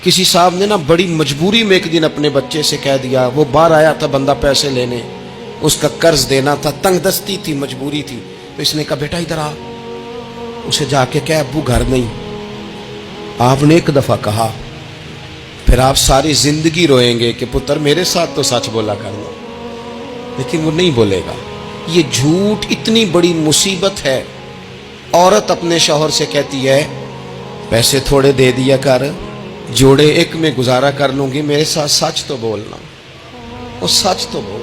کسی صاحب نے نا بڑی مجبوری میں ایک دن اپنے بچے سے کہہ دیا، وہ باہر آیا تھا بندہ پیسے لینے، اس کا قرض دینا تھا، تنگ دستی تھی، مجبوری تھی، تو اس نے کہا بیٹا ادھر آ، اسے جا کے کہا ابو گھر نہیں۔ آپ نے ایک دفعہ کہا، پھر آپ ساری زندگی روئیں گے کہ پتر میرے ساتھ تو سچ بولا کرنا، لیکن وہ نہیں بولے گا۔ یہ جھوٹ اتنی بڑی مصیبت ہے۔ عورت اپنے شوہر سے کہتی ہے پیسے تھوڑے دے دیا کر، جوڑے ایک میں گزارا کر لوں گی، میرے ساتھ سچ تو بولنا، وہ سچ تو بول۔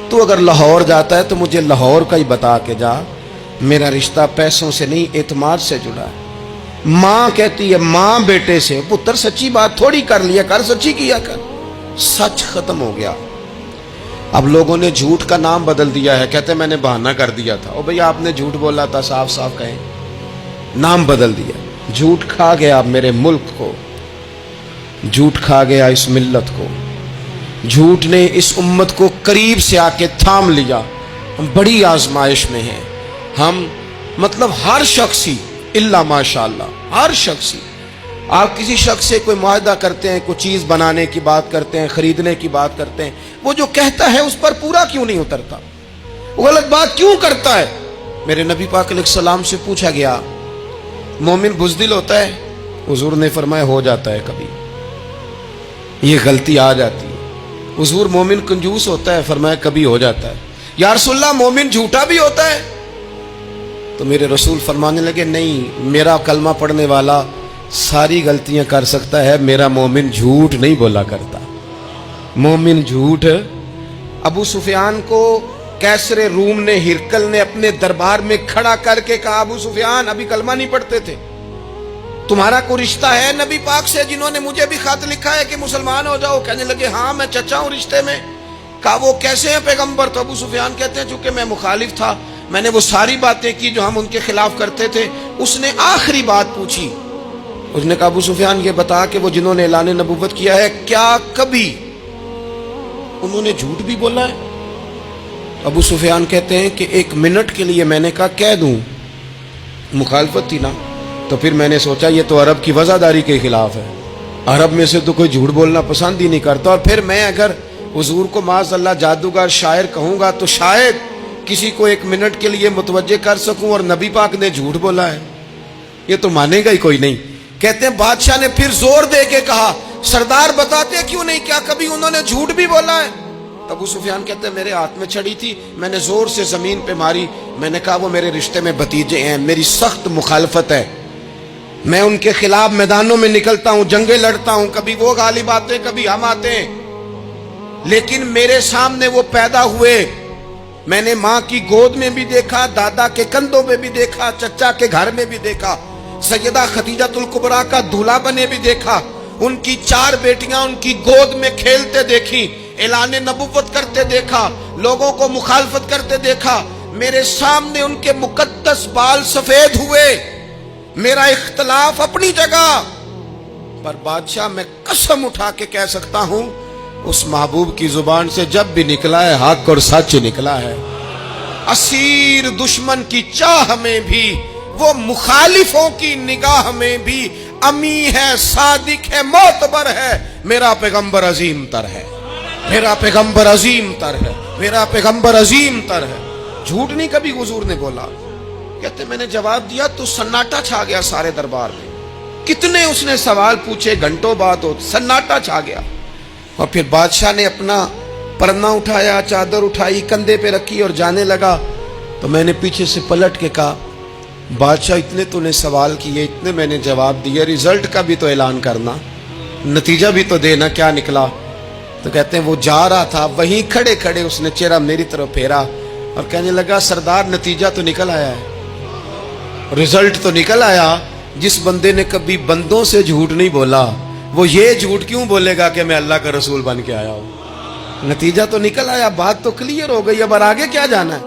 تو اگر لاہور جاتا ہے تو مجھے لاہور کا ہی بتا کے جا، میرا رشتہ پیسوں سے نہیں اعتماد سے جڑا ہے۔ ماں کہتی ہے ماں بیٹے سے، پتر سچی بات تھوڑی کر لیا کر، سچی کیا کر۔ سچ ختم ہو گیا۔ اب لوگوں نے جھوٹ کا نام بدل دیا ہے، کہتے ہیں میں نے بہانہ کر دیا تھا۔ او بھئی آپ نے جھوٹ بولا تھا، صاف صاف کہیں، نام بدل دیا۔ جھوٹ کھا گیا میرے ملک کو، جھوٹ کھا گیا اس ملت کو، جھوٹ نے اس امت کو قریب سے آ کے تھام لیا۔ ہم بڑی آزمائش میں ہیں، ہم مطلب ہر شخص ہی الا ماشاءاللہ، ہر شخص ہی۔ آپ کسی شخص سے کوئی معاہدہ کرتے ہیں، کوئی چیز بنانے کی بات کرتے ہیں، خریدنے کی بات کرتے ہیں، وہ جو کہتا ہے اس پر پورا کیوں نہیں اترتا؟ وہ غلط بات کیوں کرتا ہے؟ میرے نبی پاک علیہ السلام سے پوچھا گیا مومن بزدل ہوتا ہے؟ حضور نے فرمایا ہو جاتا ہے، کبھی یہ غلطی آ جاتی ہے۔ حضور مومن کنجوس ہوتا ہے؟ فرمایا کبھی ہو جاتا ہے۔ یا رسول اللہ مومن جھوٹا بھی ہوتا ہے؟ تو میرے رسول فرمانے لگے نہیں، میرا کلمہ پڑھنے والا ساری غلطیاں کر سکتا ہے، میرا مومن جھوٹ نہیں بولا کرتا۔ مومن جھوٹ۔ ابو سفیان کو کیسر روم نے، ہرقل نے اپنے دربار میں کھڑا کر کے کہا ابو سفیان ابھی کلمہ نہیں پڑھتے تھے، تمہارا کوئی رشتہ ہے نبی پاک سے جنہوں نے مجھے بھی خط لکھا ہے کہ مسلمان ہو جاؤ؟ کہنے لگے ہاں میں چچا ہوں رشتے میں۔ کہا وہ کیسے ہیں پیغمبر؟ تو ابو سفیان کہتے ہیں چونکہ میں مخالف تھا، میں نے وہ ساری باتیں کی جو ہم ان کے خلاف کرتے تھے۔ اس نے آخری بات پوچھی، اس نے کہا ابو سفیان یہ بتا کہ وہ جنہوں نے اعلان نبوت کیا ہے کیا کبھی انہوں نے جھوٹ بھی بولا ہے؟ ابو سفیان کہتے ہیں کہ ایک منٹ کے لیے میں نے کہا کہہ دوں، مخالفت تھی نا، تو پھر میں نے سوچا یہ تو عرب کی وزاداری کے خلاف ہے، عرب میں سے تو کوئی جھوٹ بولنا پسند ہی نہیں کرتا، اور پھر میں اگر حضور کو معاذ اللہ جادوگر شاعر کہوں گا تو شاید کسی کو ایک منٹ کے لیے متوجہ کر سکوں، اور نبی پاک نے جھوٹ بولا ہے، یہ تو مانے گا ہی کوئی نہیں۔ کہتے ہیں بادشاہ نے پھر زور دے کے کہا سردار بتاتے کیوں نہیں، کیا کبھی انہوں نے جھوٹ بھی بولا ہے؟ ابو سفیان کہتے ہیں میرے ہاتھ میں چھڑی تھی، میں نے زور سے زمین پہ ماری، میں نے کہا وہ میرے رشتے میں بھتیجے ہیں، میری سخت مخالفت ہے، میں ان کے خلاف میدانوں میں نکلتا ہوں، جنگیں لڑتا ہوں، کبھی وہ غالب آتے کبھی ہم آتے ہیں، لیکن میرے سامنے وہ پیدا ہوئے، میں نے ماں کی گود میں بھی دیکھا، دادا کے کندھوں میں بھی دیکھا، چچا کے گھر میں بھی دیکھا، سیدہ خدیجۃ الکبریٰ کا دولہا بنے بھی دیکھا، ان کی 4 بیٹیاں ان کی گود میں کھیلتے دیکھی، اعلان نبوت کرتے دیکھا، لوگوں کو مخالفت کرتے دیکھا، میرے سامنے ان کے مقدس بال سفید ہوئے، میرا اختلاف اپنی جگہ پر بادشاہ میں قسم اٹھا کے کہہ سکتا ہوں اس محبوب کی زبان سے جب بھی نکلا ہے حق اور سچ نکلا ہے۔ اسیر دشمن کی چاہ میں بھی، وہ مخالفوں کی نگاہ میں بھی امی ہے، صادق ہے، معتبر ہے، میرا پیغمبر عظیم تر ہے، میرا پیغمبر عظیم تر ہے، میرا پیغمبر عظیم تر ہے۔ جھوٹ نہیں کبھی حضور نے بولا۔ کہتے میں نے جواب دیا تو سناٹا چھا گیا سارے دربار میں، کتنے اس نے سوال پوچھے، گھنٹوں بعد ہو، سناٹا چھا گیا۔ اور پھر بادشاہ نے اپنا پرنا اٹھایا، چادر اٹھائی، کندھے پہ رکھی اور جانے لگا، تو میں نے پیچھے سے پلٹ کے کہا بادشاہ اتنے تو نے سوال کیے، اتنے میں نے جواب دیے، رزلٹ کا بھی تو اعلان کرنا، نتیجہ بھی تو دینا، کیا نکلا؟ تو کہتے ہیں وہ جا رہا تھا، وہیں کھڑے کھڑے اس نے چہرہ میری طرف پھیرا اور کہنے لگا سردار نتیجہ تو نکل آیا ہے، رزلٹ تو نکل آیا۔ جس بندے نے کبھی بندوں سے جھوٹ نہیں بولا وہ یہ جھوٹ کیوں بولے گا کہ میں اللہ کا رسول بن کے آیا ہوں؟ نتیجہ تو نکل آیا، بات تو کلیئر ہو گئی، اب آگے کیا جانا ہے؟